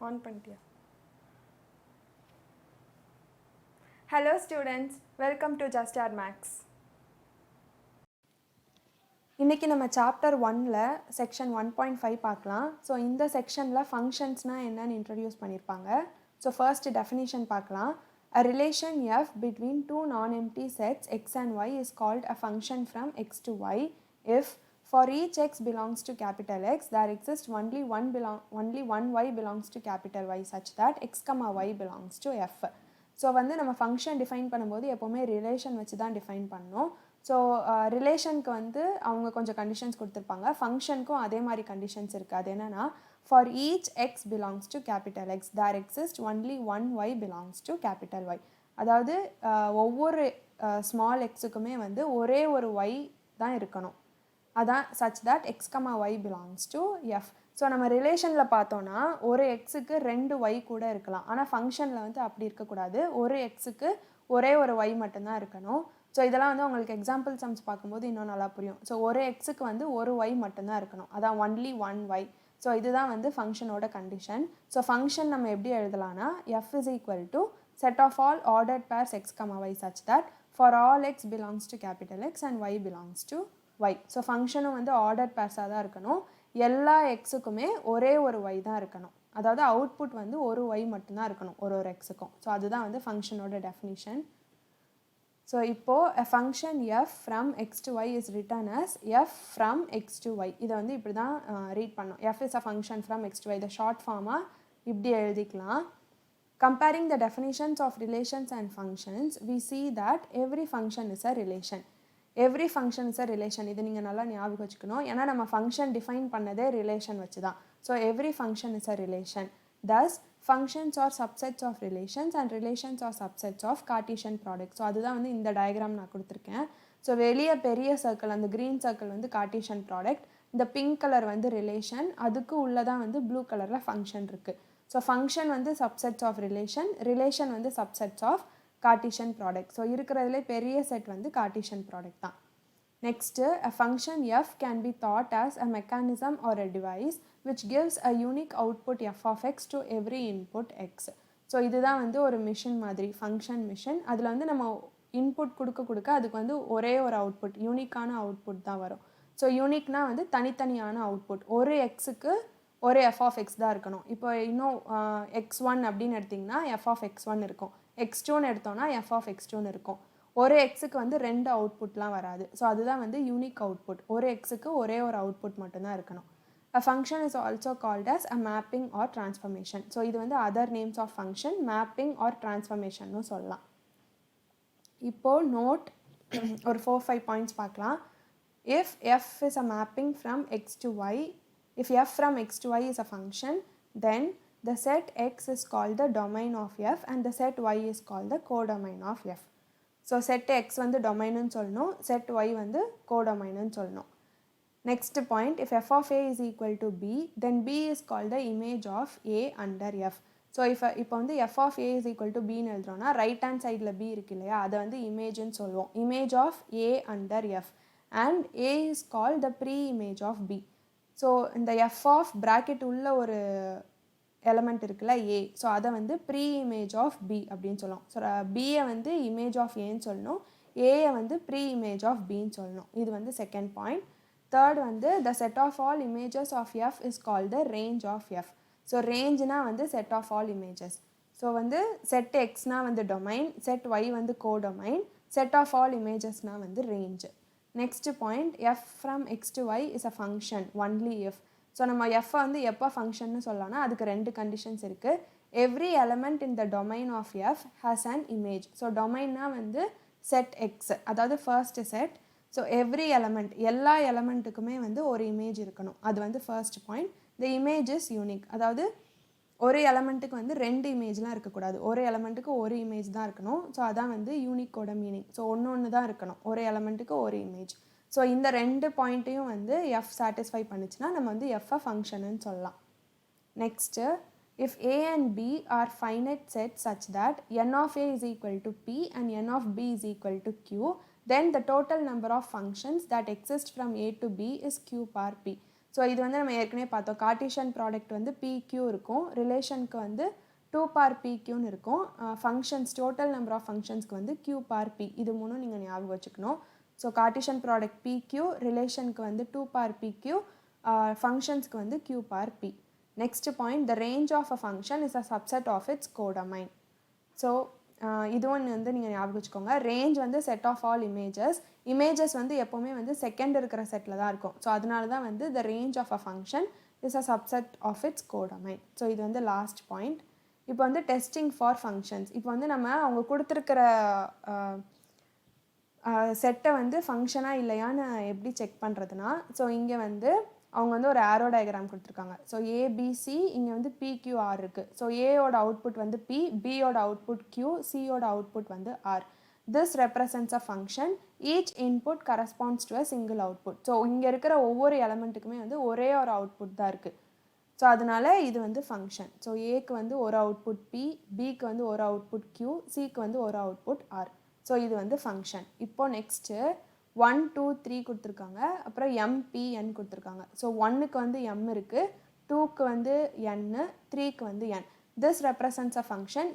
On பண்ணிட்டியா? Hello students, welcome to just R maths. இன்றைக்கி நம்ம சாப்டர் 1ல் செக்ஷன் 1.5 பார்க்கலாம். ஸோ இந்த செக்ஷனில் ஃபங்க்ஷன்ஸ்னால் என்னன்னு இன்ட்ரடியூஸ் பண்ணியிருப்பாங்க. ஸோ ஃபர்ஸ்ட் டெஃபினிஷன் பார்க்கலாம். A relation f between two non-empty sets x and y is called a function from x to y if for each x belongs to capital X there exists only one y belongs to capital Y such that x comma y belongs to f. So வந்து நம்ம function define பண்ணும்போது எப்போவுமே relation வச்சு தான் define பண்ணணும். So ரிலேஷனுக்கு வந்து அவங்க கொஞ்சம் கண்டிஷன்ஸ் கொடுத்துருப்பாங்க, ஃபங்க்ஷனுக்கும் அதே மாதிரி கண்டிஷன்ஸ் இருக்குது. அது என்னென்னா, for each X belongs to capital X there exist only one Y belongs to capital Y. அதாவது ஒவ்வொரு ஸ்மால் எக்ஸுக்குமே வந்து ஒரே ஒரு ஒய் தான் இருக்கணும். அதான் such that X comma Y belongs to F. So நம்ம ரிலேஷனில் பார்த்தோன்னா ஒரு எக்ஸுக்கு ரெண்டு ஒய் கூட இருக்கலாம், ஆனால் ஃபங்க்ஷனில் வந்து அப்படி இருக்கக்கூடாது. ஒரு எக்ஸுக்கு ஒரே ஒரு ஒய் மட்டும்தான் இருக்கணும். ஸோ இதெல்லாம் வந்து உங்களுக்கு எக்ஸாம்பிள் சம்ஸ் பார்க்கும்போது இன்னும் நல்லா புரியும். ஸோ ஒரு எக்ஸுக்கு வந்து ஒரு ஒய் மட்டும்தான் இருக்கணும், அதான் ஒன்லி ஒன் ஒய். ஸோ இதுதான் வந்து ஃபங்க்ஷனோட கண்டிஷன். ஸோ ஃபங்க்ஷன் நம்ம எப்படி எழுதலாம்னா, f is equal to set of all ordered pairs x comma y such that for all x belongs to capital x and y belongs to y. So ஃபங்க்ஷனும் வந்து ordered பேர்ஸாக தான் இருக்கணும், எல்லா எக்ஸுக்குமே ஒரே ஒரு ஒய் தான் இருக்கணும். அதாவது அவுட்புட் வந்து ஒரு ஒய் மட்டும்தான் இருக்கணும் ஒரு ஒரு எக்ஸுக்கும். ஸோ அதுதான் வந்து ஃபங்க்ஷனோட டெஃபினிஷன். ஸோ இப்போது a function f from x to y is written as f from x to y. இதை வந்து இப்படி தான் ரீட் பண்ணோம். f is a function from x to y. இதை ஷார்ட் ஃபார்மாக இப்படி எழுதிக்கலாம். Comparing the definitions of relations and functions, we see that every function is a relation. Every function is a relation. இது நீங்கள் நல்லா ஞாபகம் வச்சுக்கணும், ஏன்னா நம்ம ஃபங்க்ஷன் டிஃபைன் பண்ணதே ரிலேஷன் வச்சு தான். So every function is a relation. Thus, functions are subsets of relations and relations are subsets of Cartesian products. So அதுதான் வந்து இந்த டயக்ராம் நான் கொடுத்துருக்கேன். ஸோ வெளியே பெரிய சர்க்கிள், அந்த க்ரீன் சர்க்கிள் வந்து கார்ட்டீசியன் ப்ராடக்ட், இந்த பிங்க் கலர் வந்து ரிலேஷன், அதுக்கு உள்ளதான் வந்து ப்ளூ கலரில் ஃபங்க்ஷன் இருக்குது. ஸோ ஃபங்க்ஷன் வந்து சப்செட்ஸ் ஆஃப் ரிலேஷன், ரிலேஷன் வந்து subsets of Cartesian product. So இருக்கிறதுலே பெரிய செட் வந்து கார்ட்டீசியன் ப்ராடக்ட் தான். Next, a function f can be thought as a mechanism or a device which gives a unique output f of x to every input x. So இதுதான் வந்து ஒரு machine மாதிரி, function machine. அதில் வந்து நம்ம input கொடுக்க அதுக்கு வந்து ஒரே ஒரு அவுட்புட், யூனிக்கான அவுட்புட் தான் வரும். ஸோ யூனிக்னா வந்து தனித்தனியான அவுட்புட், ஒரு எக்ஸுக்கு ஒரு எஃப் ஆஃப் எக்ஸ் தான் இருக்கணும். இப்போ இன்னும் x1 அப்படின்னு எடுத்திங்கன்னா எஃப் ஆஃப் x1 இருக்கும், x2ன்னு எடுத்தோன்னா எஃப் ஆஃப் x2ன்னு இருக்கும். ஒரு எக்ஸுக்கு வந்து ரெண்டு அவுட்புட்லாம் வராது. ஸோ அதுதான் வந்து யூனிக் அவுட்புட், ஒரு எக்ஸுக்கு ஒரே ஒரு அவுட்புட் மட்டும்தான் இருக்கணும். A function is also called as a mapping or transformation. So இது வந்து other names of function, mapping or டிரான்ஸ்ஃபர்மேஷன்னு சொல்லலாம். இப்போது நோட் ஒரு 4-5 பாயிண்ட்ஸ் பார்க்கலாம். If f is a mapping from x to y, if f from x to y is a function, then the set x is called the domain of f and the set y is called the codomain of f. So set x வந்து டொமைனுன்னு சொல்லணும், set y வந்து கோடொமைனுன்னு சொல்லணும். Next point, if f of a is equal to b then b is called the image of a under f. So இப்போ வந்து f of a is equal to பின்னு எழுதுறோன்னா ரைட் ஹேண்ட் சைடில் b இருக்கு இல்லையா, அதை வந்து இமேஜ்னு சொல்லுவோம், image of a under f. And a is called the pre image of B. So இந்த எஃப் ஆஃப் ப்ராக்கெட் உள்ள ஒரு எலமெண்ட் இருக்குல்ல ஏ, ஸோ அதை வந்து ப்ரீ இமேஜ் ஆஃப் பி அப்படின்னு சொல்லணும். ஸோ பியை வந்து இமேஜ் ஆஃப் ஏன்னு சொல்லணும், ஏயை வந்து ப்ரீ இமேஜ் ஆஃப் பின்னு சொல்லணும். இது வந்து செகண்ட் பாயிண்ட். தேர்ட் வந்து the set of all images of f is called the range of f. So ரேஞ்ச்னா வந்து செட் ஆஃப் ஆல் இமேஜஸ். ஸோ வந்து செட் எக்ஸ்னால் வந்து டொமைன், செட் ஒய் வந்து கோடொமைன், செட் ஆஃப் ஆல் இமேஜஸ்னால் வந்து range. Next point, f from x to y is a function only if. So நம்ம எஃப்பை வந்து எப்போ ஃபங்க்ஷன்னு சொல்லலாம்னா அதுக்கு ரெண்டு கண்டிஷன்ஸ் இருக்குது. Every element in the domain of f has an image. So டொமைன்னா வந்து செட் எக்ஸ், அதாவது first set. So every element, எல்லா எலமெண்ட்டுக்குமே வந்து ஒரு இமேஜ் இருக்கணும், அது வந்து first point. The image is unique, அதாவது ஒரு எலமெண்ட்டுக்கு வந்து ரெண்டு இமேஜ்லாம் இருக்கக்கூடாது, ஒரு எலமெண்ட்டுக்கு ஒரு இமேஜ் தான் இருக்கணும். ஸோ அதான் வந்து யூனிக்கோட மீனிங். ஸோ ஒன்று தான் இருக்கணும், ஒரு எலமெண்ட்டுக்கு ஒரு இமேஜ். ஸோ இந்த ரெண்டு பாயிண்ட்டையும் வந்து எஃப் சாட்டிஸ்ஃபை பண்ணிச்சுன்னா நம்ம வந்து எஃப்ஐ ஃபங்க்ஷன்னு சொல்லலாம். Next, if a and b are finite sets such that n of a is equal to p and n of b is equal to q, then the total number of functions that exist from a to b is q par p. So இது வந்து நம்ம ஏற்கனவே பார்த்தோம். Cartesian product வந்து PQ இருக்கும், ரிலேஷனுக்கு வந்து 2 par PQன்னு இருக்கும். ஃபங்க்ஷன்ஸ் டோட்டல் நம்பர் ஆஃப் ஃபங்க்ஷன்ஸ்க்கு வந்து Q par P. இது மூணும் நீங்கள் ஞாபகம் வச்சுக்கணும். ஸோ கார்ட்டீசியன் ப்ராடக்ட் PQ, ரிலேஷனுக்கு வந்து 2 par PQ, ஃபங்க்ஷன்ஸ்க்கு வந்து Q par P. Next point, the range of a function is a subset of its codomain. So இது ஒன்று வந்து நீங்கள் ஞாபகம் வச்சுக்கோங்க. ரேஞ்ச் வந்து செட் ஆஃப் ஆல் இமேஜஸ் வந்து எப்போவுமே வந்து செகண்ட் இருக்கிற செட்டில் தான் இருக்கும். ஸோ அதனால தான் வந்து the range of a function is a subset of its codomain. So இது வந்து லாஸ்ட் பாயிண்ட். இப்போ வந்து டெஸ்டிங் ஃபார் ஃபங்க்ஷன்ஸ். இப்போ வந்து நம்ம அவங்க கொடுத்துருக்கிற செட்டை வந்து ஃபங்க்ஷனாக இல்லையான்னு எப்படி செக் பண்ணுறதுனா, ஸோ இங்கே வந்து அவங்க வந்து ஒரு ஆரோ டயக்ராம் கொடுத்துருக்காங்க. ஸோ ஏபிசி, இங்கே வந்து PQR இருக்குது. ஸோ ஏயோட அவுட்புட் வந்து P, பியோட அவுட்புட் Q, சியோட அவுட்புட் வந்து R. This represents a function. Each input corresponds to a single output. So இங்கே இருக்கிற ஒவ்வொரு எலமெண்ட்டுக்குமே வந்து ஒரே ஒரு அவுட்புட் தான் இருக்குது. ஸோ அதனால் இது வந்து ஃபங்க்ஷன். ஸோ ஏக்கு வந்து ஒரு அவுட்புட் P, பிக்கு வந்து ஒரு அவுட்புட் Q, சிக்கு வந்து ஒரு அவுட்புட் R. ஸோ இது வந்து ஃபங்க்ஷன். இப்போது நெக்ஸ்ட்டு 1, 2, 3 கொடுத்துருக்காங்க. அப்புறம் MPN கொடுத்துருக்காங்க. ஸோ 1க்கு வந்து M இருக்குது, 2க்கு வந்து N, 3க்கு வந்து N. This represents a function.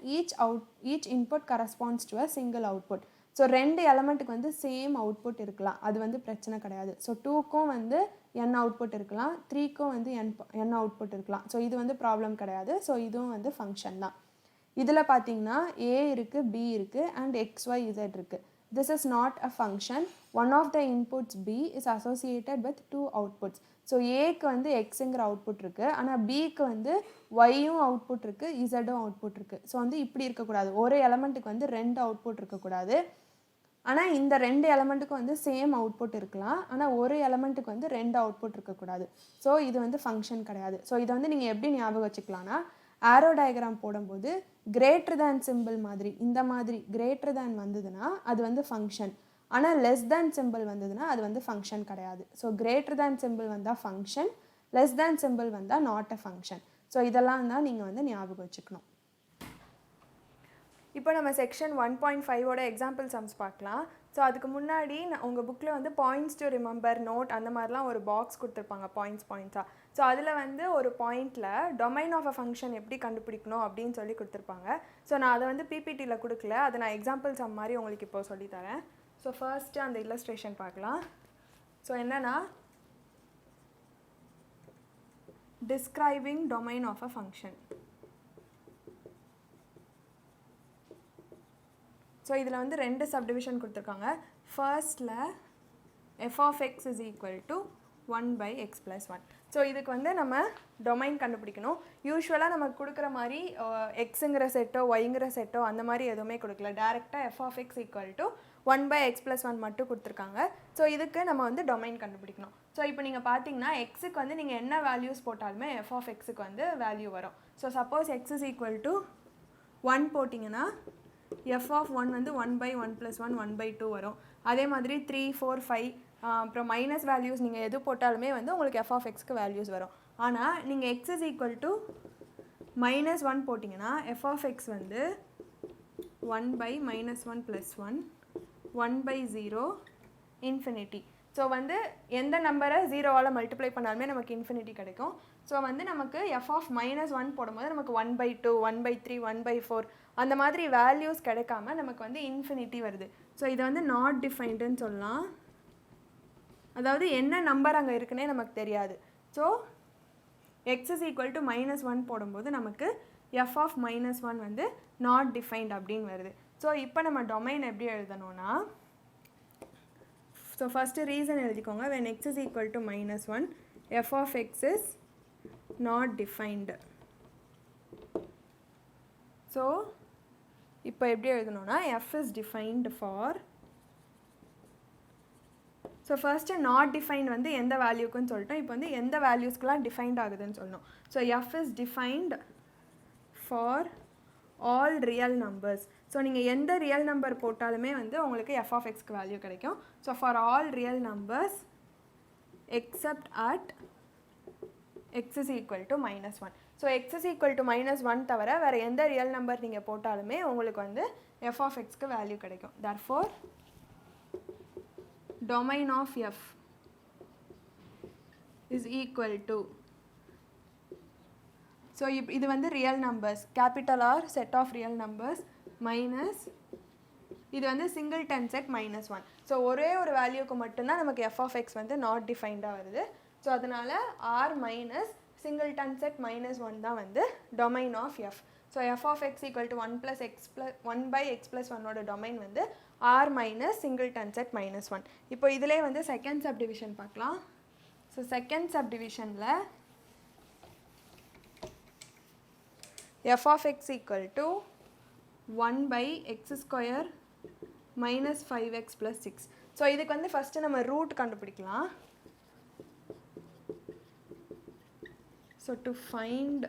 Each input corresponds to a single output. So 2 எலமெண்ட்டுக்கு வந்து சேம் அவுட்புட் இருக்கலாம், அது வந்து பிரச்சனை கிடையாது. ஸோ 2க்கும் வந்து N அவுட்புட் இருக்கலாம், 3க்கும் வந்து N அவுட்புட் இருக்கலாம். ஸோ இது வந்து ப்ராப்ளம் கிடையாது. ஸோ இதுவும் வந்து ஃபங்க்ஷன் தான். இதில் பார்த்தீங்கன்னா A இருக்குது, B இருக்குது அண்ட் XYZ இருக்குது. This is not a function. One of the inputs B is associated with 2 outputs. So ஏக்கு வந்து எக்ஸுங்கிற அவுட்புட் இருக்குது, ஆனால் பிக்கு வந்து ஒய்யும் அவுட்புட் இருக்குது, இசடும் அவுட்புட் இருக்குது. ஸோ வந்து இப்படி இருக்கக்கூடாது. ஒரு எலமெண்ட்டுக்கு வந்து 2 அவுட்புட் இருக்கக்கூடாது. ஆனால் இந்த 2 எலமெண்ட்டுக்கும் வந்து சேம் அவுட்புட் இருக்கலாம், ஆனால் ஒரு எலமெண்ட்டுக்கு வந்து 2 அவுட்புட் இருக்கக்கூடாது. ஸோ இது வந்து ஃபங்க்ஷன் கிடையாது. ஸோ இதை வந்து நீங்கள் எப்படி ஞாபகம் வச்சுக்கலாம்னா, ஆரோ டயக்ராம் போடும்போது கிரேட்டர் தேன் சிம்பிள் மாதிரி, இந்த மாதிரி கிரேட்டர் தேன் வந்ததுன்னா அது வந்து ஃபங்க்ஷன். ஆனால் லெஸ் தேன் சிம்பிள் வந்ததுன்னா அது வந்து ஃபங்க்ஷன் கிடையாது. ஸோ கிரேட்டர் தேன் சிம்பிள் வந்தால் ஃபங்க்ஷன், லெஸ் தேன் சிம்பிள் வந்தால் நாட் அ ஃபங்க்ஷன். ஸோ இதெல்லாம் தான் நீங்கள் வந்து ஞாபகம் வச்சுக்கணும். இப்போ நம்ம செக்ஷன் 1.5ஓட எக்ஸாம்பிள் சம்ஸ் பார்க்கலாம். ஸோ அதுக்கு முன்னாடி உங்கள் புக்கில் வந்து பாயிண்ட்ஸ் டு ரிமெம்பர், நோட் அந்த மாதிரிலாம் ஒரு பாக்ஸ் கொடுத்துருப்பாங்க பாயிண்ட்ஸாக. ஸோ அதில் வந்து ஒரு பாயிண்டில் டொமைன் ஆஃப் அ ஃபங்க்ஷன் எப்படி கண்டுபிடிக்கணும் அப்படின்னு சொல்லி கொடுத்துருப்பாங்க. ஸோ நான் அதை வந்து பிபிடியில் கொடுக்கல, அதை நான் எக்ஸாம்பிள் சம் மாதிரி உங்களுக்கு இப்போ சொல்லித்தரேன். ஸோ ஃபர்ஸ்ட்டு அந்த இல்லஸ்ட்ரேஷன் பார்க்கலாம். ஸோ என்னென்னா, describing domain of a function. So இதில் வந்து 2 சப்டிவிஷன் கொடுத்துருக்காங்க. ஃபர்ஸ்டில் f of x is equal to 1 by x plus 1. So இதுக்கு வந்து நம்ம டொமைன் கண்டுபிடிக்கணும். யூஸ்வலாக நமக்கு கொடுக்குற மாதிரி எக்ஸுங்கிற செட்டோ ஒய்ங்கிற செட்டோ அந்த மாதிரி எதுவுமே கொடுக்கல. டேரெக்டாக f of x equal to 1 by x plus 1 மட்டும் கொடுத்துருக்காங்க. ஸோ இதுக்கு நம்ம வந்து டொமைன் கண்டுபிடிக்கணும். ஸோ இப்போ நீங்கள் பார்த்தீங்கன்னா எக்ஸுக்கு வந்து நீங்கள் என்ன வேல்யூஸ் போட்டாலுமே f of xக்கு வந்து வேல்யூ வரும். So suppose x is equal to 1 போட்டிங்கன்னா f of 1 வந்து 1 by 1 plus 1 1 by 2 வரும். அதே மாதிரி 3, 4, 5 அப்புறம் மைனஸ் வேல்யூஸ் நீங்கள் எது போட்டாலுமே வந்து உங்களுக்கு f of xக்கு வேல்யூஸ் வரும். ஆனால் நீங்கள் x is equal to -1 போட்டிங்கன்னா f of x வந்து 1 by -1 plus 1 1 by 0 infinity. So வந்து எந்த நம்பரை 0வால் மல்டிப்ளை பண்ணாலுமே நமக்கு இன்ஃபினிட்டி கிடைக்கும். ஸோ வந்து நமக்கு f of -1 போடும்போது நமக்கு 1 by 2 1 by 3 1 by 4 அந்த மாதிரி வேல்யூஸ் கிடைக்காம நமக்கு வந்து இன்ஃபினிட்டி வருது. ஸோ இதை வந்து நாட் டிஃபைன்டுன்னு சொல்லலாம். அதாவது என்ன நம்பர் அங்கே இருக்குன்னே நமக்கு தெரியாது. So x is equal to -1 போடும்போது நமக்கு f of -1 வந்து நாட் டிஃபைன்ட் அப்படின்னு வருது. ஸோ இப்போ நம்ம டொமைன் எப்படி எழுதணும்னா, ஸோ ஃபஸ்ட்டு ரீசன் எழுதிக்கோங்க. when x is equal to -1 f of x is not defined. So இப்போ எப்படி எழுதணும்னா f is defined for, so first not defined வந்து எந்த வேல்யூக்குன்னு சொல்லிட்டோம். இப்போ வந்து எந்த வேல்யூஸ்க்கெலாம் டிஃபைன்ட் ஆகுதுன்னு சொல்லணும். So f is defined for all real numbers. So நீங்கள் எந்த ரியல் நம்பர் போட்டாலுமே வந்து உங்களுக்கு f of xக்கு வேல்யூ கிடைக்கும். So for all real numbers accept at x is equal to -1. So x is equal to -1 தவிர வேறு எந்த ரியல் நம்பர் நீங்கள் போட்டாலுமே உங்களுக்கு வந்து f of xக்கு வேல்யூ கிடைக்கும். therefore domain of f is equal to, so இது வந்து real numbers, capital R set of real numbers minus இது வந்து சிங்கிள்டன் செட் -1. ஸோ ஒரே ஒரு வேல்யூக்கு மட்டும்தான் நமக்கு எஃப் ஆஃப் எக்ஸ் வந்து நாட் டிஃபைன்டாக வருது. ஸோ அதனால் ஆர் மைனஸ் சிங்கிள்டன் செட் -1 தான் வந்து domain of f. So f of x equal to 1/x+1 domain வந்து ஆர் மைனஸ் சிங்கிள்டன் செட் -1. இப்போ இதிலே வந்து செகண்ட் சப்டிவிஷன் பார்க்கலாம். ஸோ செகண்ட் சப்டிவிஷனில் f of x equal to 1/x² minus 5x plus 6. So இதுக்கு வந்து ஃபஸ்ட்டு நம்ம ரூட் கண்டுபிடிக்கலாம். So to find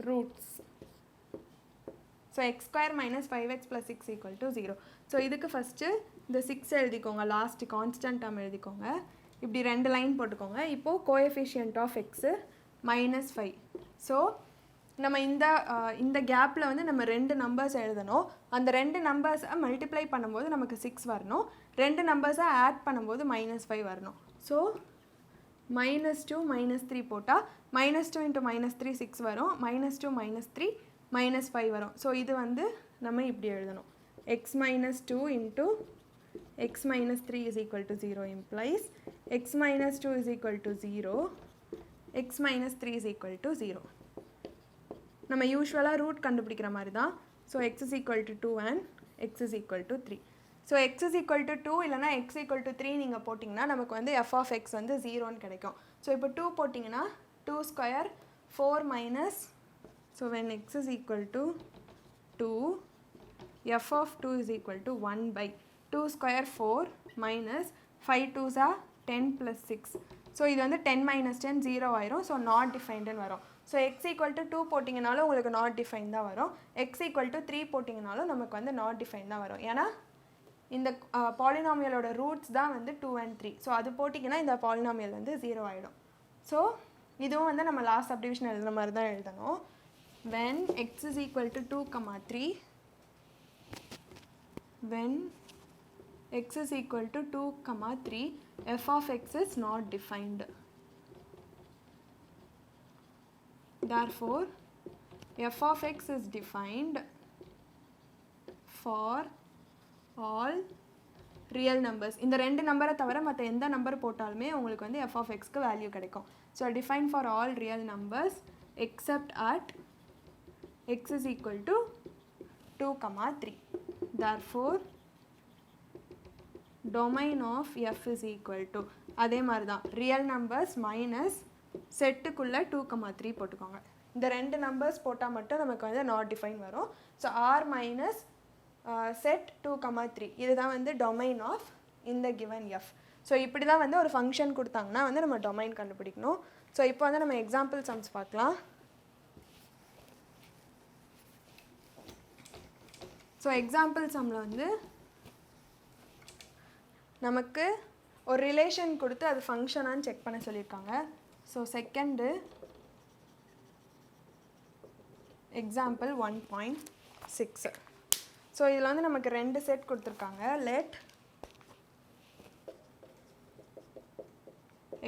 roots, so x² minus 5x plus 6 equal to 0. So இதுக்கு ஃபஸ்ட்டு இந்த 6 எழுதிக்கோங்க, லாஸ்ட்டு கான்ஸ்டன்ட் டேர்ம் எழுதிக்கோங்க, இப்படி 2 லைன் போட்டுக்கோங்க. இப்போது கோஎஃபிஷியன்ட் ஆஃப் எக்ஸு -5. ஸோ நம்ம இந்த கேப்பில் வந்து நம்ம 2 நம்பர்ஸ் எழுதணும். அந்த 2 நம்பர்ஸை மல்டிப்ளை பண்ணும்போது நமக்கு 6 வரணும், 2 நம்பர்ஸை ஆட் பண்ணும்போது -5 வரணும். ஸோ -2 -3 போட்டால் -2 × -3 6 வரும், -2 -3 -5 வரும். ஸோ இது வந்து நம்ம இப்படி எழுதணும், x -2 × x -3 is equal to 0 implies x -2 is equal to 0, x -3 is equal to 0. நம்ம யூஸ்வலாக ரூட் கண்டுபிடிக்கிற மாதிரி தான். So x is equal to 2 and x is equal to 3. So x is equal to 2 இல்லைனா x equal to 3 நீங்கள் போட்டிங்கன்னா நமக்கு வந்து f of x வந்து 0ன்னு கிடைக்கும். ஸோ இப்போ 2 போட்டிங்கன்னா 2² 4 minus, so when x is equal to 2, f of 2 is equal to 1/2² 4 minus 5 2s are 10 plus 6. So இது வந்து 10 minus 10 0 ஆயிரும். ஸோ நாட் டிஃபைன்டுன்னு வரும். ஸோ x equal to 2 போட்டிங்கனாலும் உங்களுக்கு நாட் டிஃபைன் தான் வரும், x equal to 3 போட்டிங்கனாலும் நமக்கு வந்து நாட் டிஃபைன் தான் வரும். ஏன்னா இந்த பாலினாமியலோட ரூட்ஸ் தான் வந்து 2 and 3. ஸோ அது போட்டிங்கன்னா இந்த பாலினாமியல் வந்து 0 ஆகிடும். ஸோ இதுவும் வந்து நம்ம லாஸ்ட் சப்டிவிஷன் எழுதுன மாதிரி தான் எழுதணும். when x is equal to 2, 3, when x is equal to 2, 3, f of x is not defined. Therefore, f of x is defined for all real numbers. இந்த 2 நம்பரை தவிர மற்ற எந்த நம்பர் போட்டாலுமே உங்களுக்கு வந்து f of xக்கு வேல்யூ கிடைக்கும். So defined for all real numbers except at x is equal to 2, 3. Therefore, domain of f is equal to, அதே மாதிரி தான் ரியல் நம்பர்ஸ் மைனஸ் செட்டுக்குள்ளே 2, 3 போட்டுக்கோங்க. இந்த 2 நம்பர்ஸ் போட்டால் மட்டும் நமக்கு வந்து நாட் டிஃபைன் வரும். ஸோ ஆர் மைனஸ் செட் 2, 3 இதுதான் வந்து டொமைன் ஆஃப் இந்த கிவன் எஃப். ஸோ இப்படி தான் வந்து ஒரு ஃபங்க்ஷன் கொடுத்தாங்கன்னா வந்து நம்ம டொமைன் கண்டுபிடிக்கணும். ஸோ இப்போ வந்து நம்ம எக்ஸாம்பிள் சம்ஸ் பார்க்கலாம். ஸோ எக்ஸாம்பிள் சம்மில் வந்து நமக்கு ஒரு ரிலேஷன் கொடுத்து அது ஃபங்க்ஷனான்னு செக் பண்ண சொல்லியிருக்காங்க. So second example 1.6. ஸோ இதில் வந்து நமக்கு 2 செட் கொடுத்துருக்காங்க. Let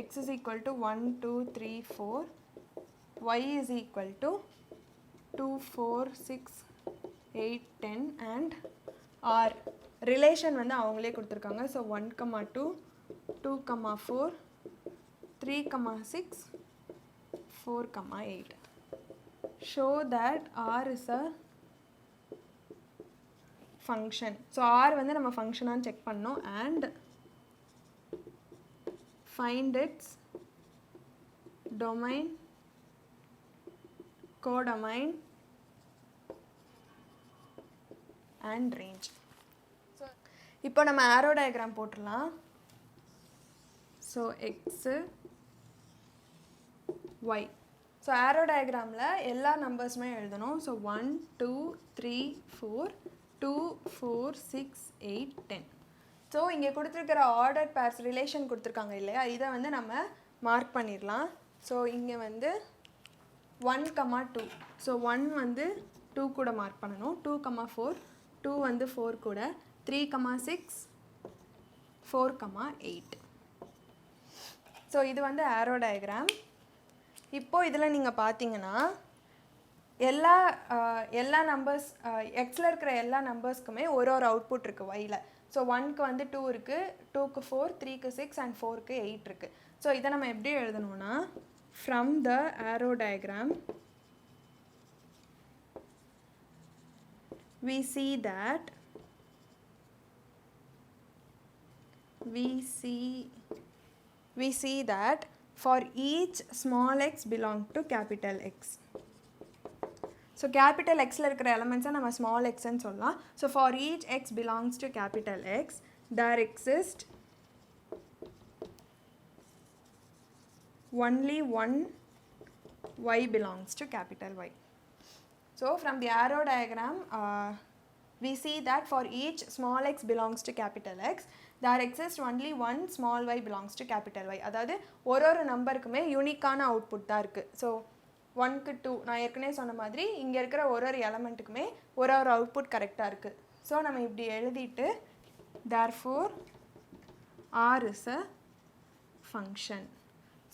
x is equal to 1 2 3 4, y is equal to 2 4 6 8 10 and r relation வந்து அவங்களே கொடுத்துருக்காங்க. So 1, 2 2, 4 3, 6 4, 8. show that r is a function. So r வந்து நம்ம ஃபங்க்ஷனான்னு செக் பண்ணோம். and find its domain, codomain and range. So இப்போ நம்ம ஆரோ டயக்ராம் போட்டுடலாம். So X Y. So arrow டயக்ராமில் எல்லா நம்பர்ஸுமே எழுதணும். ஸோ 1 2 3 4 2 4 6 8 10. ஸோ இங்கே கொடுத்துருக்கிற ஆர்டர் பேர்ஸ் ரிலேஷன் கொடுத்துருக்காங்க இல்லையா, இதை வந்து நம்ம மார்க் பண்ணிடலாம். ஸோ இங்கே வந்து 1, 2. ஸோ 1 வந்து 2 கூட மார்க் பண்ணணும், 2, 4 2 வந்து 4 கூட, 3, 6 4, 8. ஸோ இது வந்து ஆரோ டயக்ராம். இப்போது இதில் நீங்கள் பார்த்தீங்கன்னா எல்லா நம்பர்ஸ் எக்ஸில் இருக்கிற எல்லா நம்பர்ஸ்க்குமே ஒரு அவுட்புட் இருக்குது ஒயில். ஸோ 1க்கு வந்து 2 இருக்குது, 2க்கு 4, 3க்கு 6 அண்ட் 4க்கு 8 இருக்குது. ஸோ இதை நம்ம எப்படி எழுதணும்னா from the arrow diagram we see that for each small x belong to capital X. So capital Xல இருக்கிற elements நம்ம small x ன்னு சொல்லலாம். So for each x belongs to capital X, there exists only one y belongs to capital Y. So from the arrow diagram, we see that for each small x belongs to capital X, there exists only one small y belongs to capital Y. அதாவது ஒரு நம்பருக்குமே யூனிக்கான output தான் இருக்குது. So 1க்கு 2 நான் ஏற்கனவே சொன்ன மாதிரி இங்கே இருக்கிற ஒரு எலமெண்ட்டுக்குமே ஒரு அவுட்புட் கரெக்டாக இருக்குது. ஸோ நம்ம இப்படி எழுதிட்டு therefore R is a function.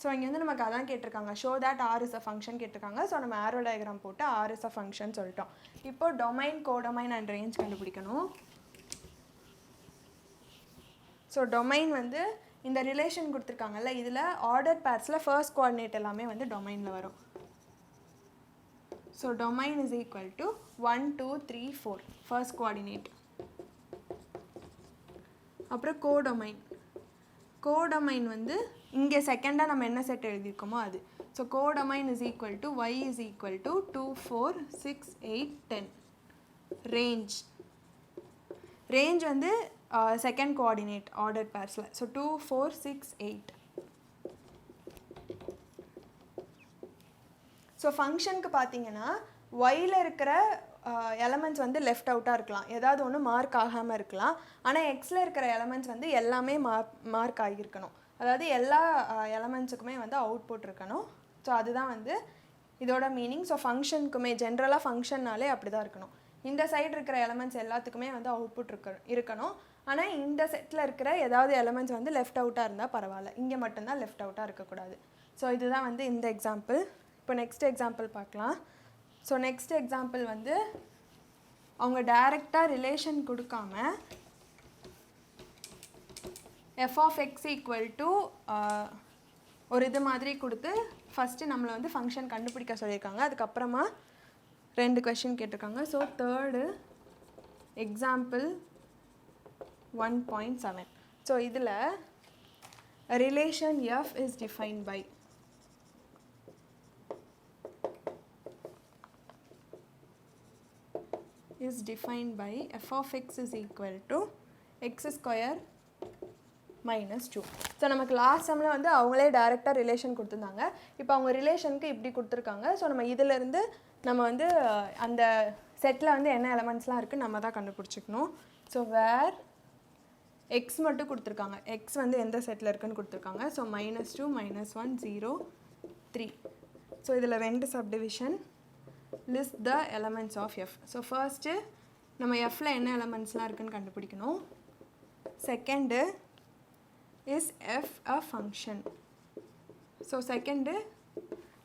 So இங்கே வந்து நமக்கு அதான் கேட்டிருக்காங்க, show that R is a function கேட்டிருக்காங்க. ஸோ நம்ம ஆரோ டயக்ராம் போட்டு ஆர் இஸ் அ ஃபங்க்ஷன் சொல்லிட்டோம். இப்போ டொமைன், கோடொமைன் அண்ட் ரேஞ்ச் கண்டுபிடிக்கணும். ஸோ டொமைன் வந்து இந்த ரிலேஷன் கொடுத்துருக்காங்கல்ல, இதில் ஆர்டர் பேர்ஸில் ஃபர்ஸ்ட் கோஆர்டினேட் எல்லாமே வந்து டொமைனில் வரும். So domain is equal to 1 2 3 4 first coordinate. அப்புறம் கோடொமைன் வந்து இங்கே செகண்டாக நம்ம என்ன செட் எழுதியிருக்கோமோ அது. So codomain is equal to y is equal to 2 4 6 8 10. Range வந்து செகண்ட் கோஆர்டினேட் ஆர்டர் பேர்ஸில். ஸோ 2 4 6 8. ஸோ ஃபங்க்ஷனுக்கு பார்த்தீங்கன்னா ஒயில் இருக்கிற எலமெண்ட்ஸ் வந்து லெஃப்ட் அவுட்டாக இருக்கலாம், ஏதாவது ஒன்று மார்க் ஆகாமல் இருக்கலாம். ஆனால் எக்ஸில் இருக்கிற எலமெண்ட்ஸ் வந்து எல்லாமே மார்க் ஆகியிருக்கணும். அதாவது எல்லா எலமெண்ட்ஸுக்குமே வந்து அவுட்புட் இருக்கணும். ஸோ அதுதான் வந்து இதோட மீனிங். ஸோ ஃபங்க்ஷனுக்குமே ஜென்ரலாக ஃபங்க்ஷன்னாலே அப்படி தான் இருக்கணும். இந்த சைடு இருக்கிற எலமெண்ட்ஸ் எல்லாத்துக்குமே வந்து அவுட்புட் இருக்கணும். ஆனால் இந்த செட்டில் இருக்கிற ஏதாவது எலமெண்ட்ஸ் வந்து லெஃப்ட் அவுட்டாக இருந்தால் பரவாயில்ல, இங்கே மட்டும்தான் லெஃப்ட் அவுட்டாக இருக்கக்கூடாது. ஸோ இதுதான் வந்து இந்த எக்ஸாம்பிள். இப்போ நெக்ஸ்ட் எக்ஸாம்பிள் பார்க்கலாம். ஸோ நெக்ஸ்ட் எக்ஸாம்பிள் வந்து அவங்க டைரெக்டாக ரிலேஷன் கொடுக்காம f of x equal to ஒரு இது மாதிரி கொடுத்து ஃபஸ்ட்டு நம்மளை வந்து ஃபங்க்ஷன் கண்டுபிடிக்க சொல்லியிருக்காங்க. அதுக்கப்புறமா 2 கொஷின் கேட்டிருக்காங்க. So third example 1.7. ஸோ இதில் relation f is defined by f of x is equal to x square minus 2. So நமக்கு லாஸ்ட் சம்மில் வந்து அவங்களே டைரெக்டாக ரிலேஷன் கொடுத்துருந்தாங்க. இப்போ அவங்க ரிலேஷனுக்கு இப்படி கொடுத்துருக்காங்க. ஸோ நம்ம இதிலேருந்து நம்ம வந்து அந்த செட்டில் வந்து என்ன எலமெண்ட்ஸ்லாம் இருக்குன்னு நம்ம தான் கண்டுபிடிச்சிக்கணும். ஸோ வேர் எக்ஸ் மட்டும் கொடுத்துருக்காங்க, எக்ஸ் வந்து எந்த செட்டில் இருக்குன்னு கொடுத்துருக்காங்க. ஸோ -2 -1 0 3. ஸோ இதில் 2 subdivision. List the elements of f. So first நம்ம எஃப்ல என்ன எலமெண்ட்ஸ்லாம் இருக்குன்னு கண்டுபிடிக்கணும். Second is f a function. So second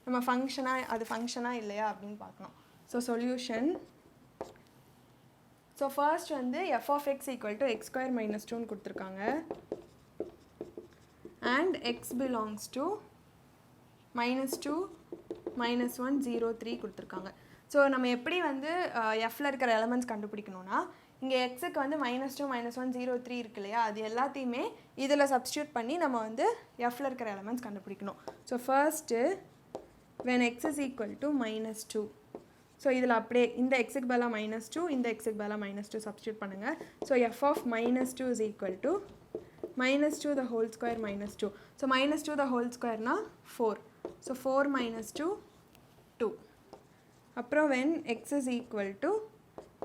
நம்ம ஃபங்க்ஷனாக இல்லையா அப்படின்னு பார்க்கணும். So solution. ஸோ ஃபர்ஸ்ட் வந்து f of x equal to x square -2ன்னு கொடுத்துருக்காங்க. அண்ட் எக்ஸ் பிலாங்ஸ் டு -2 -1 0 3 கொடுத்துருக்காங்க. ஸோ நம்ம எப்படி வந்து எஃப்ல இருக்கிற எலமெண்ட்ஸ் கண்டுபிடிக்கணும்னா, இங்கே எக்ஸுக்கு வந்து -2 -1 0 3 இருக்கு இல்லையா, அது எல்லாத்தையுமே இதில் சப்ஸ்டியூட் பண்ணி நம்ம வந்து எஃப்ல இருக்கிற எலமெண்ட்ஸ் கண்டுபிடிக்கணும். So first when x is equal to -2. So இதில் அப்படியே இந்த எக்ஸுக்கு பதிலாக -2, இந்த எக்ஸுக்கு பதிலாக -2 சப்ஸ்டியூட் பண்ணுங்கள். So f of -2 is equal to -2 the whole square -2. So -2 the whole squareனா 4. So 4 -2 2. அப்புறம் when x is equal to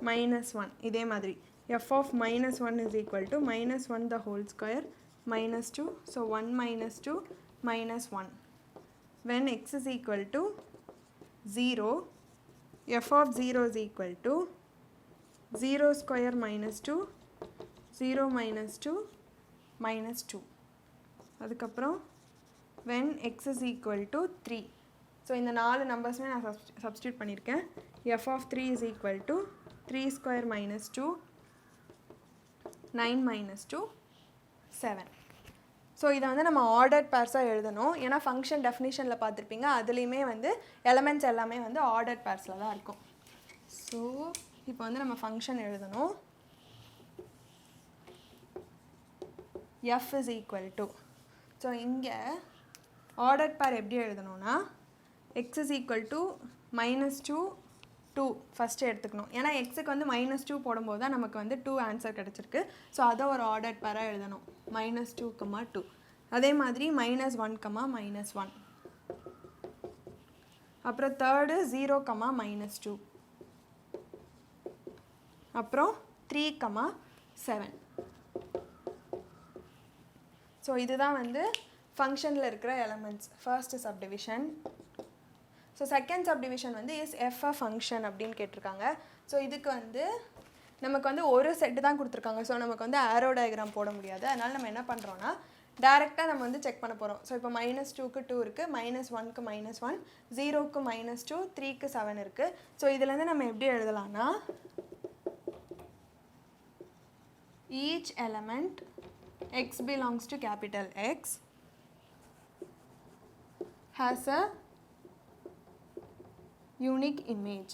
-1 இதே மாதிரி f of -1 is equal to -1 the whole square -2. So 1 -2 -1. when x is equal to 0, f of 0 is equal to 0 square -2 0 -2 -2. அதுக்கப்புறம் when x is equal to 3. So இந்த 4 நம்பர்ஸுமே நான் substitute பண்ணியிருக்கேன். f of 3 is equal to 3 square minus 2, 9 minus 2, 7. So இதை வந்து நம்ம ordered பேர்ஸாக எழுதணும். ஏன்னா function டெஃபினிஷனில் பார்த்துருப்பீங்க, அதுலேயுமே வந்து எலமெண்ட்ஸ் எல்லாமே வந்து ஆர்டர்ட் பேர்ஸில் தான் இருக்கும். ஸோ இப்போ வந்து நம்ம ஃபங்க்ஷன் எழுதணும். f is equal to, so இங்கே ஆர்டர்ட் பேர் எப்படி எழுதணும்னா x is equal to -2, 2 first எடுத்துக்கணும். ஏன்னா எக்ஸுக்கு வந்து -2 போடும்போது தான் நமக்கு வந்து 2 ஆன்சர் கிடச்சிருக்கு. ஸோ அதை ஒரு ஆர்டர்ட் பேராக எழுதணும். -2, 2. அதே மாதிரி -1, -1. அப்புறம் தேர்டு 0, -2. அப்புறம் 3, 7. ஸோ இதுதான் வந்து ஃபங்க்ஷனில் இருக்கிற elements. First subdivision. So second subdivision வந்து இஸ் எஃப் அ ஃபங்க்ஷன் அப்படின்னு கேட்டிருக்காங்க. ஸோ இதுக்கு வந்து நமக்கு வந்து ஒரு செட்டு தான் கொடுத்துருக்காங்க. ஸோ நமக்கு வந்து ஆரோ டயக்ராம் போட முடியாது. அதனால் நம்ம என்ன பண்ணுறோன்னா டேரெக்டாக நம்ம வந்து செக் பண்ண போகிறோம். ஸோ இப்போ -2க்கு 2 இருக்குது, -1க்கு -1, 0க்கு -2, 3க்கு 7 இருக்குது. ஸோ இதுலேருந்து நம்ம எப்படி எழுதலாம்னா each element x belongs to capital X has a unique image.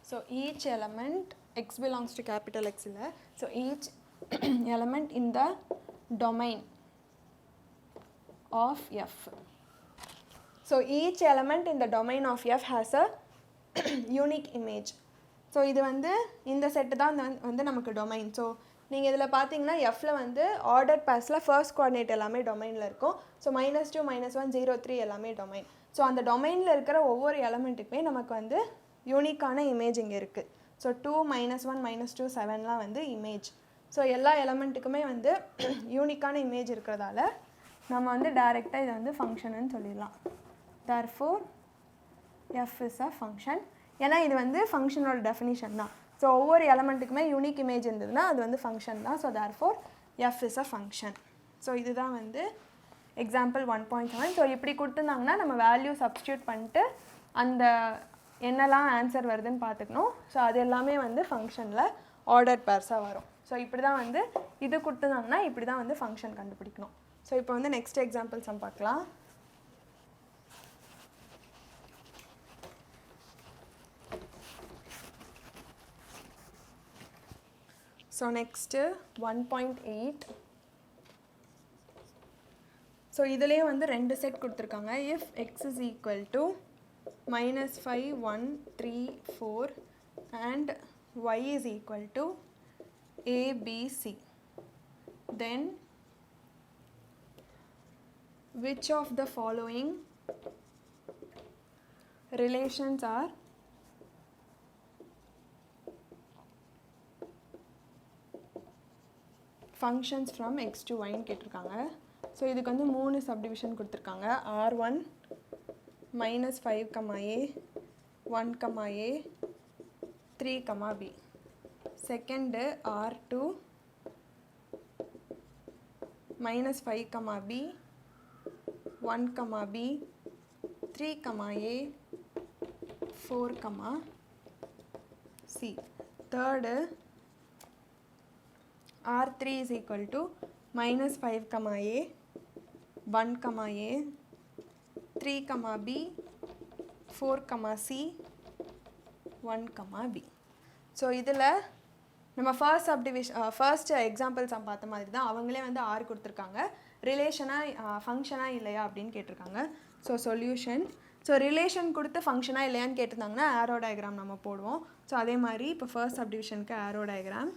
So each element x belongs to capital X illa. So each element in the domain of F. So each element in the domain of F has a unique image. So இது வந்து இந்த set தான் வந்து நமக்கு domain. So நீங்கள் இதில் பார்த்தீங்கன்னா எஃப்பில் வந்து ஆர்டர் பேஸில் ஃபர்ஸ்ட் கோஆர்டினேட் எல்லாமே டொமைனில் இருக்கும். ஸோ -2, -1, 0, 3 எல்லாமே டொமைன். ஸோ அந்த டொமைனில் இருக்கிற ஒவ்வொரு எலமெண்ட்டுக்குமே நமக்கு வந்து யூனிக்கான இமேஜ் இங்கே இருக்குது. ஸோ 2, -1, -2, 7லாம் வந்து இமேஜ். ஸோ எல்லா எலமெண்ட்டுக்குமே வந்து யூனிக்கான இமேஜ் இருக்கிறதால நம்ம வந்து டைரெக்டாக இதை வந்து ஃபங்க்ஷன்னு சொல்லிடலாம். therefore f is a function. ஏன்னா இது வந்து ஃபங்க்ஷனோட டெஃபினிஷன் தான். ஸோ ஒவ்வொரு எலமெண்ட்டுக்குமே யூனிக் இமேஜ் இருந்ததுன்னா அது வந்து ஃபங்க்ஷன் தான். So therefore f is a function. So இதுதான் வந்து எக்ஸாம்பிள் 1.7. ஸோ இப்படி கொடுத்துருந்தாங்கன்னா நம்ம வேல்யூ சப்ஸ்டியூட் பண்ணிட்டு அந்த என்னெல்லாம் ஆன்சர் வருதுன்னு பார்த்துக்கணும். ஸோ அது எல்லாமே வந்து ஃபங்க்ஷனில் ஆர்டர் பேர்ஸாக வரும். ஸோ இப்படி தான் வந்து இது கொடுத்துருந்தாங்கன்னா இப்படி தான் வந்து ஃபங்க்ஷன் கண்டுபிடிக்கணும். ஸோ இப்போ வந்து நெக்ஸ்ட் எக்ஸாம்பிள் சம் பார்க்கலாம். So next 1.8. ஸோ இதுலேயே வந்து 2 செட் கொடுத்துருக்காங்க. If X is equal to -5, 1, 3, 4 and y is equal to a, b, c, then which of the following relations are functions from x to y ன்னு கேட்டிருக்காங்க. So இதுக்கு வந்து 3 subdivision கொடுத்துருக்காங்க. R1 -5, a, 1, a, 3, b. Second R2 -5, b, 1, b, 3, a, 4, c. Third R3 is equal to -5, a, 1, a, 3, b, 4, c, 1, b. So இதில் நம்ம first examples பார்த்த மாதிரி தான் அவங்களே வந்து R கொடுத்துருக்காங்க. ரிலேஷனாக ஃபங்க்ஷனாக இல்லையா அப்படின்னு கேட்டிருக்காங்க. So solution. ஸோ ரிலேஷன் கொடுத்து ஃபங்க்ஷனாக இல்லையான்னு கேட்டிருந்தாங்கன்னா ஆரோ டயக்ராம் நம்ம போடுவோம். ஸோ அதே மாதிரி இப்போ ஃபர்ஸ்ட் சப்டிவிஷனுக்கு ஆரோ டயக்ராம்.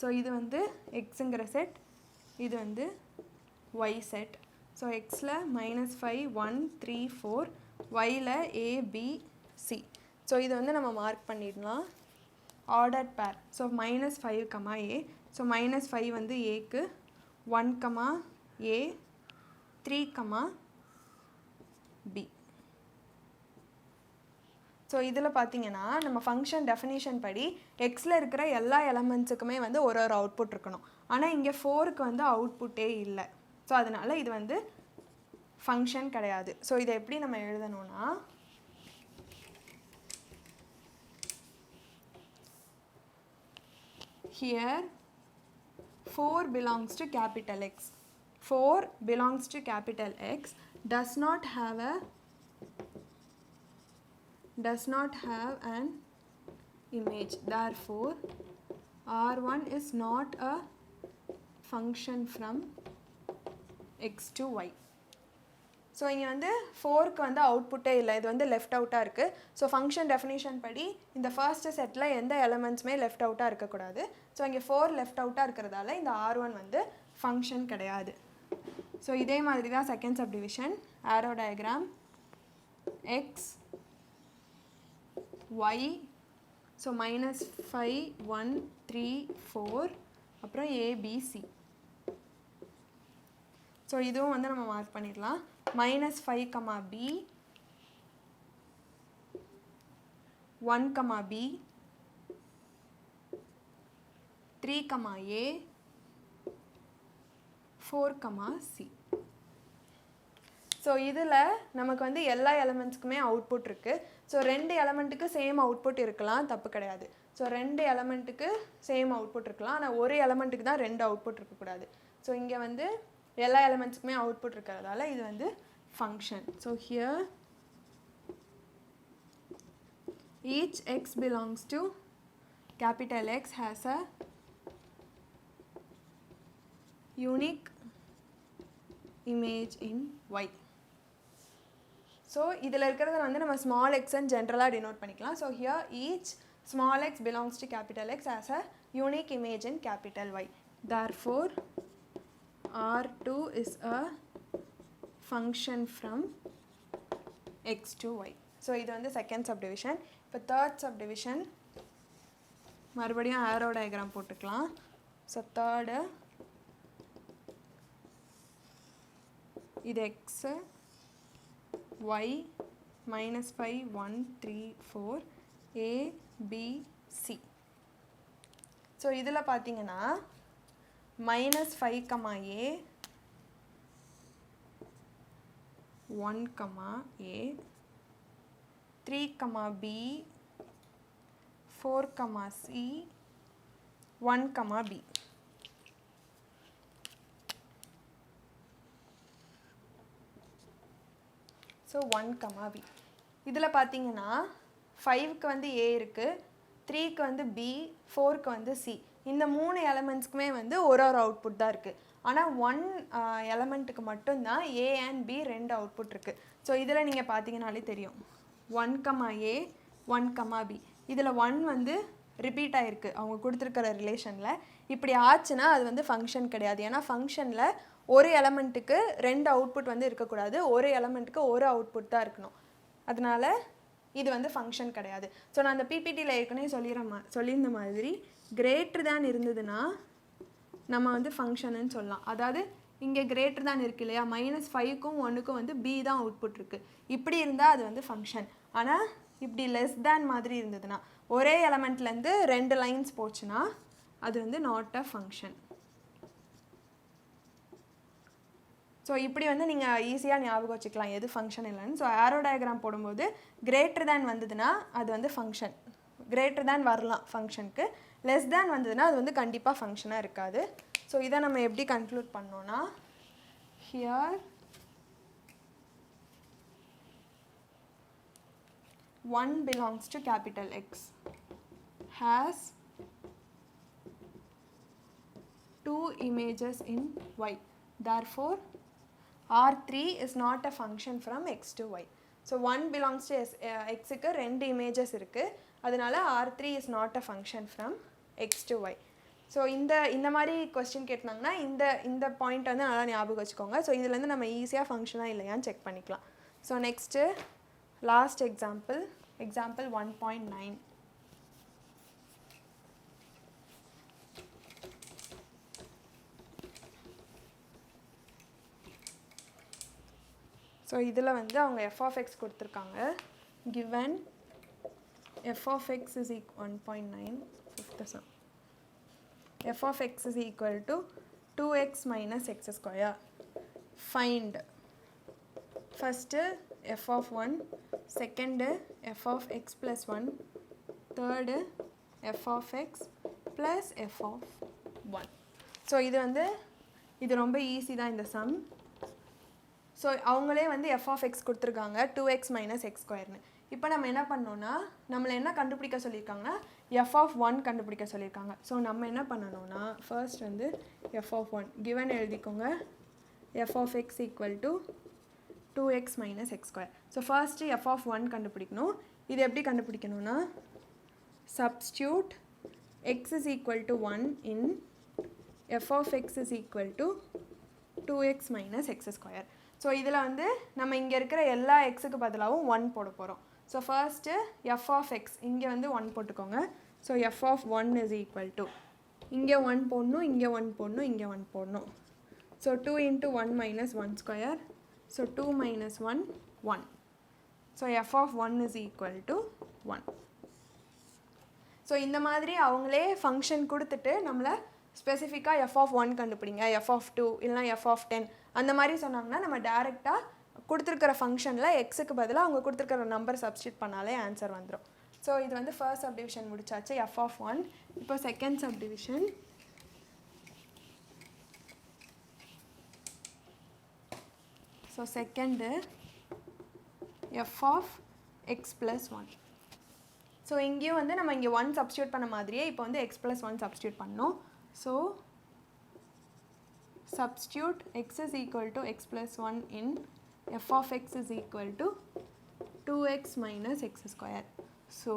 ஸோ இது வந்து எக்ஸுங்கிற செட், இது வந்து ஒய் செட். ஸோ எக்ஸில் -5, 1, 3, 4, ஒயில் a, b, c. ஸோ இது வந்து நம்ம மார்க் பண்ணிடலாம் ஆர்டர் பேர். So -5, a. ஸோ -5 வந்து ஏக்கு, 1, a, 3, b. ஸோ இதில் பார்த்தீங்கன்னா நம்ம ஃபங்க்ஷன் டெஃபினிஷன் படி எக்ஸில் இருக்கிற எல்லா எலமெண்ட்ஸுக்குமே வந்து ஒரு ஒரு அவுட்புட் இருக்கணும். ஆனால் இங்கே 4க்கு வந்து அவுட்புட்டே இல்லை. ஸோ அதனால் இது வந்து ஃபங்க்ஷன் கிடையாது. ஸோ இதை எப்படி நம்ம எழுதணும்னா here 4 belongs to capital X. 4 belongs to capital X does not have an image. Therefore, R1 is not a function from X to Y. So இங்கே வந்து 4க்கு வந்து அவுட்புட்டே இல்லை, இது வந்து லெஃப்ட் அவுட்டாக இருக்குது. ஸோ ஃபங்க்ஷன் டெஃபினிஷன் படி இந்த ஃபர்ஸ்ட்டு செட்டில் எந்த எலமெண்ட்ஸுமே லெஃப்ட் அவுட்டாக இருக்கக்கூடாது. ஸோ இங்கே 4 லெஃப்ட் அவுட்டாக இருக்கிறதால இந்த R1 வந்து ஃபங்க்ஷன் கிடையாது. ஸோ இதே மாதிரி தான் second subdivision. Arrow diagram X Y, so -5 1 3 4 அப்புறம் ஏபிசி. ஸோ இதுவும் வந்து நம்ம மார்க் பண்ணிடலாம். -5, B 1, B 3, A 4, C. So இதில் நமக்கு வந்து எல்லா எலமெண்ட்ஸ்க்குமே அவுட்புட் இருக்குது. ஸோ 2 எலமெண்ட்டுக்கு சேம் அவுட்புட் இருக்கலாம், தப்பு கிடையாது. ஸோ 2 எலமெண்ட்டுக்கு சேம் அவுட்புட் இருக்கலாம், ஆனால் ஒரு எலமெண்ட்டுக்கு தான் 2 அவுட்புட் இருக்கக்கூடாது. ஸோ இங்கே வந்து எல்லா எலமெண்ட்ஸ்க்குமே அவுட்புட் இருக்கிறதால இது வந்து function. So here each x belongs to capital X has a unique image in Y. So இதில் இருக்கிறத வந்து நம்ம ஸ்மால் எக்ஸ்ன்னு ஜென்ரலாக டினோட் பண்ணிக்கலாம். So here each small x belongs to capital X has a unique image in capital Y. Therefore, R2 is a function from X to Y. So இது வந்து second subdivision. இப்போ தேர்ட் சப்டிவிஷன் மறுபடியும் ஆரோ diagram போட்டுக்கலாம். So third இது x Y -5 1 3 4 ABC. So இதில் பார்த்தீங்கன்னா -5, A 1, A 3, B 4, C 1, B. So 1, B. இதில் பார்த்தீங்கன்னா 5க்கு வந்து A இருக்குது, 3க்கு வந்து B, 4க்கு வந்து C. இந்த 3 எலமெண்ட்ஸ்க்குமே வந்து ஒரு அவுட்புட் தான் இருக்குது. ஆனால் 1 எலமெண்ட்டுக்கு மட்டும்தான் A and B 2 அவுட்புட் இருக்குது. ஸோ இதில் நீங்கள் பார்த்தீங்கன்னாலே தெரியும் 1, A 1, B. இதில் 1 வந்து ரிப்பீட் ஆகிருக்கு அவங்க கொடுத்துருக்கிற ரிலேஷனில். இப்படி ஆச்சுன்னா அது வந்து ஃபங்க்ஷன் கிடையாது. ஏன்னா ஃபங்க்ஷனில் ஒரு எலமெண்ட்டுக்கு 2 அவுட்புட் வந்து இருக்கக்கூடாது, ஒரு எலமெண்ட்டுக்கு ஒரு அவுட்புட் தான் இருக்கணும். அதனால் இது வந்து ஃபங்க்ஷன் கிடையாது. ஸோ நான் அந்த பிபிடியில் ஏற்கனவே சொல்லியிருந்த மாதிரி கிரேட்டர் தேன் இருந்ததுன்னா நம்ம வந்து ஃபங்க்ஷன்னு சொல்லலாம். அதாவது இங்கே கிரேட்டர் தேன் இருக்கு இல்லையா, -5க்கும் 1க்கும் வந்து B தான் அவுட்புட் இருக்குது. இப்படி இருந்தால் அது வந்து ஃபங்க்ஷன். ஆனால் இப்படி லெஸ் தேன் மாதிரி இருந்ததுன்னா, ஒரே எலமெண்ட்லேருந்து 2 லைன்ஸ் போச்சுன்னா அது வந்து நாட் அ ஃபங்க்ஷன். ஸோ இப்படி வந்து நீங்கள் ஈஸியாக ஞாபகம் வச்சுக்கலாம் எது ஃபங்க்ஷன் இல்லைன்னு. ஸோ ஆரோ டயக்ராம் போடும்போது கிரேட்டர் தேன் வந்ததுன்னா அது வந்து ஃபங்க்ஷன். கிரேட்டர் தேன் வரலாம் ஃபங்க்ஷனுக்கு, லெஸ் தேன் வந்ததுன்னா அது வந்து கண்டிப்பாக ஃபங்க்ஷனாக இருக்காது. ஸோ இதை நம்ம எப்படி கன்க்ளூட் பண்ணோன்னா, here 1 belongs to capital X has 2 images in Y. Therefore, R3 is not a function from X to Y. So 1 belongs to Xக்கு 2 images இருக்குது, அதனால R3 is not a function from X to Y. So இந்த மாதிரி question கேட்டாங்கன்னா இந்த point வந்து நல்லா ஞாபகம் வச்சுக்கோங்க. ஸோ இதுலேருந்து நம்ம ஈஸியாக ஃபங்க்ஷனாக இல்லையான்னு செக் பண்ணிக்கலாம். So next last example 1.9. So இதில் வந்து அவங்க f of x கொடுத்துருக்காங்க. given f of x is equal 1.9 fifth sum. f of x is equal to 2x minus x square. Find first f of 1, second f of x plus 1, third f of x plus f of 1. So இது ரொம்ப easy தான் இந்த some. So அவங்களே f of x கொடுத்துருக்காங்க 2x minus x ஸ்கொயர்னு. இப்போ நம்ம என்ன பண்ணோன்னா நம்மளை என்ன கண்டுபிடிக்க சொல்லியிருக்காங்கன்னா f of 1 கண்டுபிடிக்க சொல்லியிருக்காங்க. ஸோ நம்ம என்ன பண்ணணும்னா ஃபர்ஸ்ட் f of 1 given எழுதிக்கோங்க. f of x equal to 2x minus x square. So first f of 1 கண்டுபிடிக்கணும். இது எப்படி கண்டுபிடிக்கணும்னா substitute x is equal to 1 in f of x is equal to 2x minus x square. So இதில் நம்ம இங்கே இருக்கிற எல்லா எக்ஸுக்கு பதிலாகவும் 1 போட போகிறோம். So first f of x இங்கே 1 போட்டுக்கோங்க. So f of 1 is equal to இங்கே 1 போடணும், இங்கே 1 போடணும், இங்கே 1 போடணும். So 2 into 1 minus 1 square. So 2 minus 1 1. So f of 1 is equal to 1. So இந்த மாதிரி அவங்களே ஃபங்க்ஷன் கொடுத்துட்டு நம்மளை ஸ்பெசிஃபிக்காக f of 1 கண்டுபிடிங்க, f of 2 இல்லைனா f of 10 அந்த மாதிரி சொன்னாங்கன்னா நம்ம டேரெக்டாக கொடுத்துருக்கிற ஃபங்க்ஷனில் எக்ஸுக்கு பதிலாக அவங்க கொடுத்துருக்கிற நம்பர் சப்ஸ்டியூட் பண்ணாலே ஆன்சர் வந்துடும். ஸோ இது ஃபர்ஸ்ட் சப்டிவிஷன் முடிச்சாச்சு f of 1. இப்போ second subdivision. So second f of x plus 1. So இங்கேயும் நம்ம இங்கே 1 சப்ஸ்டியூட் பண்ண மாதிரியே இப்போ x plus 1 சப்ஸ்டியூட் பண்ணோம். So substitute x is equal to x plus 1 in f of x is equal to 2x minus x square. So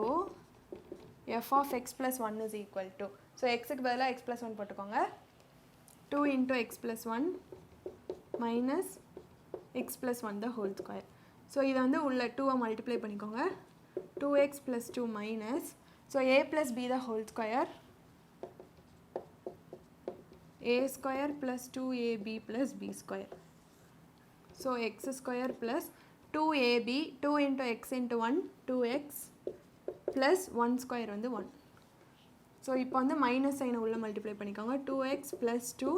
f of x plus 1 is equal to, so x க்கு பதிலா x plus 1 போட்டுக்கோங்க. 2 into x plus 1 minus x plus 1 the whole square. So இது உள்ள 2 multiply பண்ணிக்கோங்க. 2x plus 2 minus, so a plus b the whole square, a square plus 2ab plus b square. So x square plus 2ab, 2 into x into 1 2x plus 1 square 1. So இப்போ minus சைனை உள்ள multiply பண்ணிக்கோங்க. 2x plus 2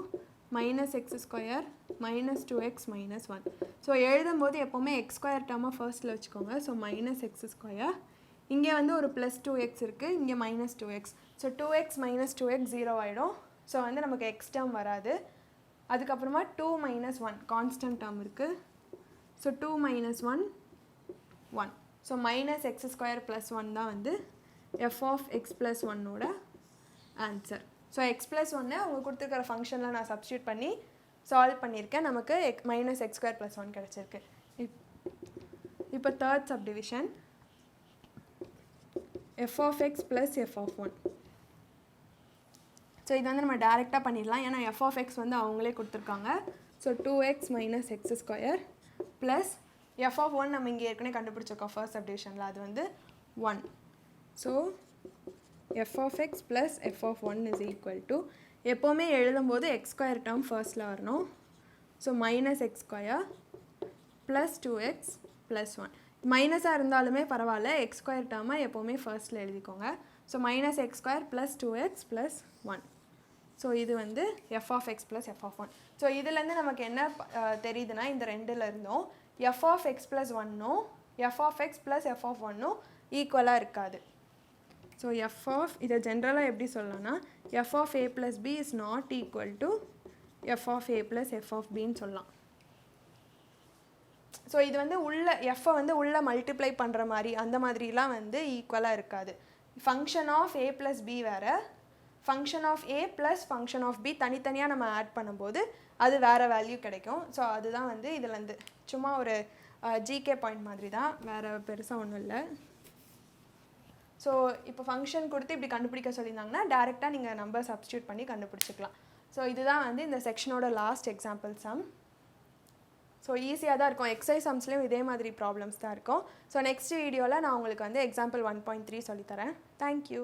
minus x square minus 2x minus 1. So எழுதும்போது எப்போவுமே x square டேர்மாக ஃபர்ஸ்ட்டில் வச்சுக்கோங்க. So minus x square, இங்கே ஒரு plus 2x இருக்குது, இங்கே minus 2x. So 2x minus 2x 0 ஆகிடும். ஸோ நமக்கு எக்ஸ் டேர்ம் வராது. அதுக்கப்புறமா 2 minus 1 கான்ஸ்டன்ட் டேர்ம் இருக்குது. So 2 minus 1 1. So minus x square plus 1 தான் f of x plus 1ஓட ஆன்சர். ஸோ எக்ஸ் ப்ளஸ் 1 அவங்க கொடுத்துருக்கிற ஃபங்க்ஷனில் நான் சப்ஸ்டியூட் பண்ணி சால்வ் பண்ணியிருக்கேன். நமக்கு மைனஸ் எக்ஸ் ஸ்கொயர் ப்ளஸ் 1 கிடச்சிருக்கு. இப்போ third subdivision f of x plus f of 1. So இது நம்ம டேரெக்டாக பண்ணிடலாம், ஏன்னா f of x அவங்களே கொடுத்துருக்காங்க. So 2x minus x square plus f of 1 நம்ம இங்கே ஏற்கனவே கண்டுபிடிச்சிருக்கோம் ஃபர்ஸ்ட் சப்டிவிஷனில், அது 1. So f of x plus f of 1 is equal to, எப்போவுமே எழுதும்போது எக்ஸ் ஸ்கொயர் டேர்ம் ஃபர்ஸ்ட்டில் வரணும். So minus x square plus 2x plus 1. மைனஸாக இருந்தாலுமே பரவாயில்ல, எக்ஸ் ஸ்கொயர் டேர்மாக எப்போவுமே ஃபர்ஸ்ட்டில் எழுதிக்கோங்க. So minus x square plus 2x plus 1. So இது f of x plus f of 1. So இதுலேருந்து நமக்கு என்ன தெரியுதுன்னா, இந்த ரெண்டில் இருந்தும் f of x plus 1னும் f of x plus f of 1னும் ஈக்குவலாக இருக்காது. ஸோ f of, இதை ஜென்ரலாக எப்படி சொல்லலாம்னா f of a plus b is not equal to f of a plus f of bன்னு சொல்லலாம். ஸோ இது உள்ள f உள்ள மல்டிப்ளை பண்ணுற மாதிரி அந்த மாதிரிலாம் ஈக்குவலாக இருக்காது. Function of a plus b வேறு, function of a plus function of b தனித்தனியாக நம்ம ஆட் பண்ணும்போது அது வேறு வேல்யூ கிடைக்கும். ஸோ அதுதான் இதுலேருந்து சும்மா ஒரு ஜிகே பாயிண்ட் மாதிரி தான், வேறு பெருசாக ஒன்றும் இல்லை. ஸோ இப்போ ஃபங்க்ஷன் கொடுத்து இப்படி கண்டுபிடிக்க சொல்லியிருந்தாங்கன்னா டேரெக்டாக நீங்கள் நம்பர் சப்ஸ்டியூட் பண்ணி கண்டுபிடிச்சிக்கலாம். ஸோ இதுதான் இந்த செக்ஷனோட லாஸ்ட் எக்ஸாம்பிள் சம். ஸோ ஈஸியாக தான் இருக்கும், எக்ஸசைஸ் சம்ஸ்லேயும் இதே மாதிரி ப்ராப்ளம்ஸ் தான் இருக்கும். ஸோ நெக்ஸ்ட் வீடியோவில் நான் உங்களுக்கு எக்ஸாம்பிள் 1.3 சொல்லித்தரேன். தேங்க்யூ.